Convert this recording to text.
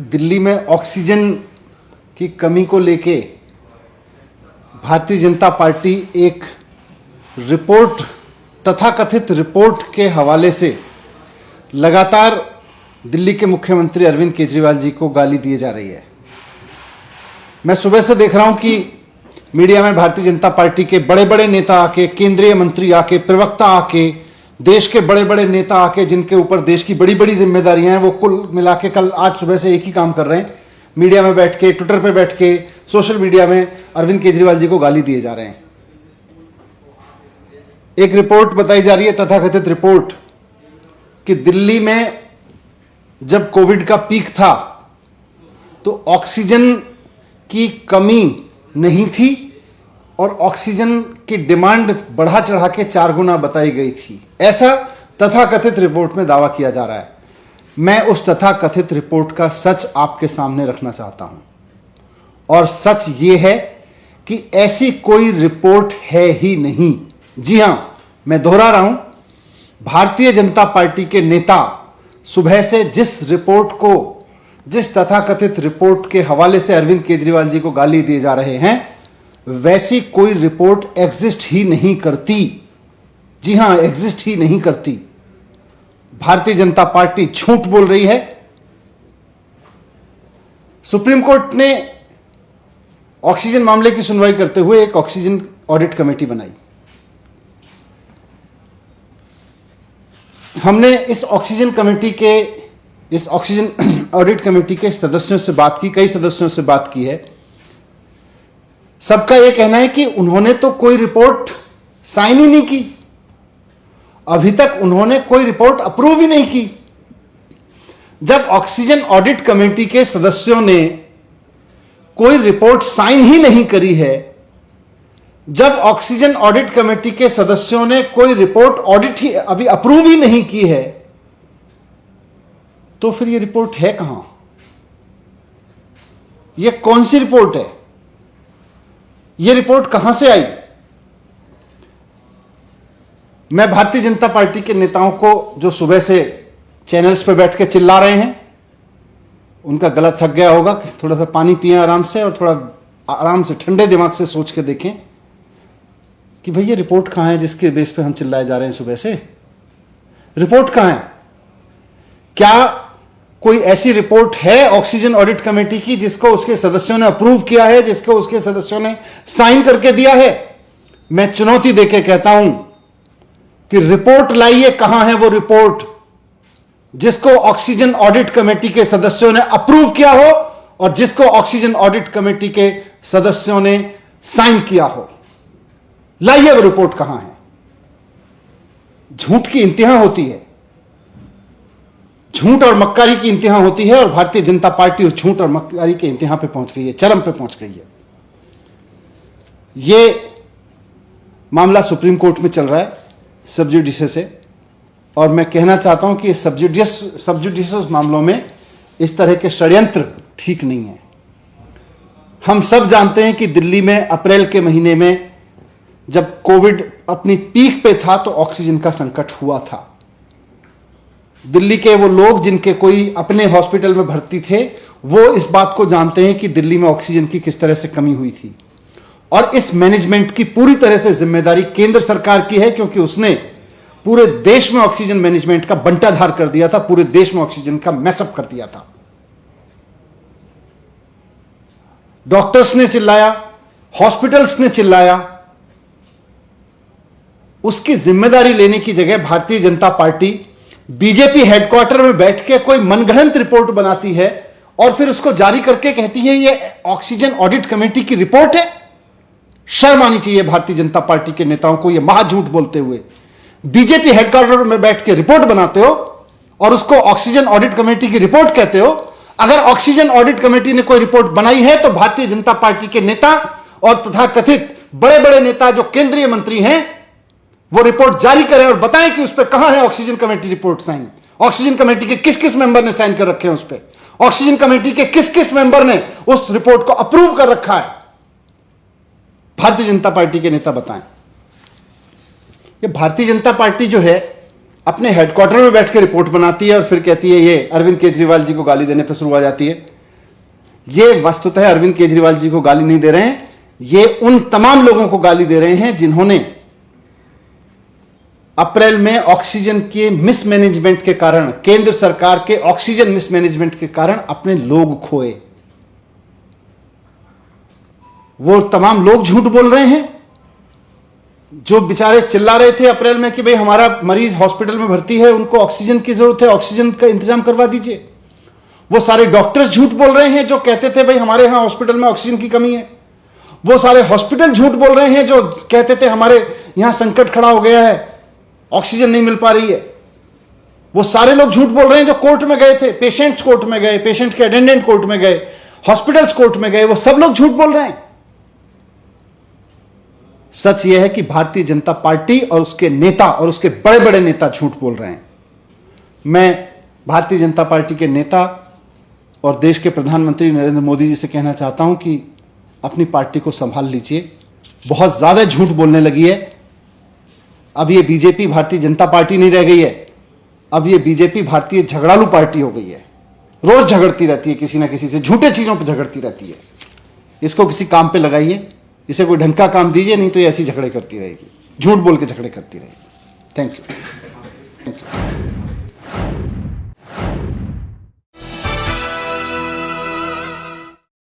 दिल्ली में ऑक्सीजन की कमी को लेके भारतीय जनता पार्टी एक रिपोर्ट, तथाकथित रिपोर्ट के हवाले से लगातार दिल्ली के मुख्यमंत्री अरविंद केजरीवाल जी को गाली दिए जा रही है। मैं सुबह से देख रहा हूं कि मीडिया में भारतीय जनता पार्टी के बड़े बड़े नेता आके, केंद्रीय मंत्री आके, प्रवक्ता आके, देश के बड़े बड़े नेता आके, जिनके ऊपर देश की बड़ी बड़ी जिम्मेदारियां हैं, वो कुल मिला के कल आज सुबह से एक ही काम कर रहे हैं, मीडिया में बैठ के, ट्विटर पे बैठ के, सोशल मीडिया में अरविंद केजरीवाल जी को गाली दिए जा रहे हैं। एक रिपोर्ट बताई जा रही है, तथाकथित रिपोर्ट, कि दिल्ली में जब कोविड का पीक था तो ऑक्सीजन की कमी नहीं थी और ऑक्सीजन की डिमांड बढ़ा चढ़ा के 4 गुना बताई गई थी। ऐसा तथाकथित रिपोर्ट में दावा किया जा रहा है। मैं उस तथाकथित रिपोर्ट का सच आपके सामने रखना चाहता हूं, और सच ये है कि ऐसी कोई रिपोर्ट है ही नहीं। जी हां, मैं दोहरा रहा हूं, भारतीय जनता पार्टी के नेता सुबह से जिस तथाकथित रिपोर्ट के हवाले से अरविंद केजरीवाल जी को गाली दिए जा रहे हैं, वैसी कोई रिपोर्ट एग्जिस्ट ही नहीं करती। जी हां, एग्जिस्ट ही नहीं करती। भारतीय जनता पार्टी झूठ बोल रही है। सुप्रीम कोर्ट ने ऑक्सीजन मामले की सुनवाई करते हुए एक ऑक्सीजन ऑडिट कमेटी बनाई। हमने इस ऑक्सीजन ऑडिट कमेटी के सदस्यों से बात की, कई सदस्यों से बात की है। सबका यह कहना है कि उन्होंने तो कोई रिपोर्ट साइन ही नहीं की, अभी तक उन्होंने कोई रिपोर्ट अप्रूव ही नहीं की। जब ऑक्सीजन ऑडिट कमेटी के सदस्यों ने कोई रिपोर्ट साइन ही नहीं करी है, जब ऑक्सीजन ऑडिट कमेटी के सदस्यों ने कोई रिपोर्ट ऑडिट ही अभी अप्रूव ही नहीं की है, तो फिर यह रिपोर्ट है कहां? यह कौन सी रिपोर्ट है? यह रिपोर्ट कहां से आई? मैं भारतीय जनता पार्टी के नेताओं को, जो सुबह से चैनल्स पे बैठ के चिल्ला रहे हैं, उनका गला थक गया होगा, थोड़ा सा पानी पिएं आराम से, और थोड़ा आराम से ठंडे दिमाग से सोच के देखें कि भाई ये रिपोर्ट कहां है जिसके बेस पे हम चिल्लाए जा रहे हैं सुबह से। रिपोर्ट कहां है? क्या कोई ऐसी रिपोर्ट है ऑक्सीजन ऑडिट कमेटी की जिसको उसके सदस्यों ने अप्रूव किया है, जिसको उसके सदस्यों ने साइन करके दिया है? मैं चुनौती देके कहता हूं कि रिपोर्ट लाइए, कहां है वो रिपोर्ट जिसको ऑक्सीजन ऑडिट कमेटी के सदस्यों ने अप्रूव किया हो और जिसको ऑक्सीजन ऑडिट कमेटी के सदस्यों ने साइन किया हो। लाइए वो रिपोर्ट कहां है। झूठ की इंतहा होती है, झूठ और मक्कारी की इंतहा होती है, और भारतीय जनता पार्टी उस झूठ और मक्कारी के इंतहा पे पहुंच गई है, चरम पे पहुंच गई है। यह मामला सुप्रीम कोर्ट में चल रहा है सब जुडिशियस से, और मैं कहना चाहता हूं कि सब जुडिशियस मामलों में इस तरह के षड्यंत्र ठीक नहीं है। हम सब जानते हैं कि दिल्ली में अप्रैल के महीने में जब कोविड अपनी पीक पे था तो ऑक्सीजन का संकट हुआ था। दिल्ली के वो लोग जिनके कोई अपने हॉस्पिटल में भर्ती थे, वो इस बात को जानते हैं कि दिल्ली में ऑक्सीजन की किस तरह से कमी हुई थी, और इस मैनेजमेंट की पूरी तरह से जिम्मेदारी केंद्र सरकार की है, क्योंकि उसने पूरे देश में ऑक्सीजन मैनेजमेंट का बंटाधार कर दिया था, पूरे देश में ऑक्सीजन का मैसअप कर दिया था। डॉक्टर्स ने चिल्लाया, हॉस्पिटल्स ने चिल्लाया, उसकी जिम्मेदारी लेने की जगह Bharatiya Janata party BJP headquarter में बैठ के कोई मनगढ़ंत रिपोर्ट बनाती है और फिर उसको जारी करके कहती है ये ऑक्सीजन ऑडिट कमेटी की रिपोर्ट है। शर्म आनी चाहिए भारतीय जनता पार्टी के नेताओं को, ये महाझूठ बोलते हुए। बीजेपी हेडक्वार्टर में बैठ के रिपोर्ट बनाते हो और उसको ऑक्सीजन ऑडिट कमेटी की रिपोर्ट कहते हो। अगर ऑक्सीजन ऑडिट कमेटी ने कोई रिपोर्ट बनाई है तो भारतीय जनता पार्टी के नेता और तथाकथित बड़े बड़े नेता जो केंद्रीय मंत्री हैं, वो रिपोर्ट जारी करें और बताएं कि उस पर कहां है oxygen committee report sign. Oxygen committee के किस किस मेंबर ने साइन कर रखे हैं उस पर? ऑक्सीजन कमेटी के किस किस मेंबर ने उस रिपोर्ट को अप्रूव कर रखा है? भारतीय जनता पार्टी के नेता बताएं। ये भारतीय जनता पार्टी जो है अपने हेडक्वार्टर में बैठ के रिपोर्ट बनाती है और फिर कहती है, ये अरविंद केजरीवाल जी को गाली देने पर शुरू हो जाती है ये वस्तुतः अरविंद केजरीवाल जी को गाली नहीं दे रहे हैं, ये उन तमाम लोगों को गाली दे रहे हैं जिन्होंने अप्रैल में ऑक्सीजन के मिसमैनेजमेंट के कारण, केंद्र सरकार के ऑक्सीजन मिसमैनेजमेंट के कारण अपने लोग खोए। वो तमाम लोग झूठ बोल रहे हैं जो बेचारे चिल्ला रहे थे अप्रैल में कि भाई हमारा मरीज हॉस्पिटल में भर्ती है, उनको ऑक्सीजन की जरूरत है, ऑक्सीजन का इंतजाम करवा दीजिए। वो सारे डॉक्टर्स झूठ बोल रहे हैं जो कहते थे भाई हमारे यहां हॉस्पिटल में ऑक्सीजन की कमी है। वो सारे हॉस्पिटल झूठ बोल रहे हैं जो कहते थे हमारे यहां संकट खड़ा हो गया है, ऑक्सीजन नहीं मिल पा रही है। वो सारे लोग झूठ बोल रहे हैं जो कोर्ट में गए थे, पेशेंट्स कोर्ट में गए, पेशेंट के अटेंडेंट कोर्ट में गए, हॉस्पिटल्स कोर्ट में गए, वो सब लोग झूठ बोल रहे हैं। सच यह है कि भारतीय जनता पार्टी और उसके नेता और उसके बड़े बड़े नेता झूठ बोल रहे हैं। मैं भारतीय जनता पार्टी के नेता और देश के प्रधानमंत्री नरेंद्र मोदी जी से कहना चाहता हूं कि अपनी पार्टी को संभाल लीजिए, बहुत ज्यादा झूठ बोलने लगी है। अब ये बीजेपी भारतीय जनता पार्टी नहीं रह गई है, अब ये बीजेपी भारतीय झगड़ालू पार्टी हो गई है। रोज झगड़ती रहती है किसी ना किसी से, झूठे चीजों पर झगड़ती रहती है। इसको किसी काम पे लगाइए, इसे कोई ढंग का काम दीजिए, नहीं तो ये ऐसी झगड़े करती रहेगी, झूठ बोल के झगड़े करती रहेगी। Thank you.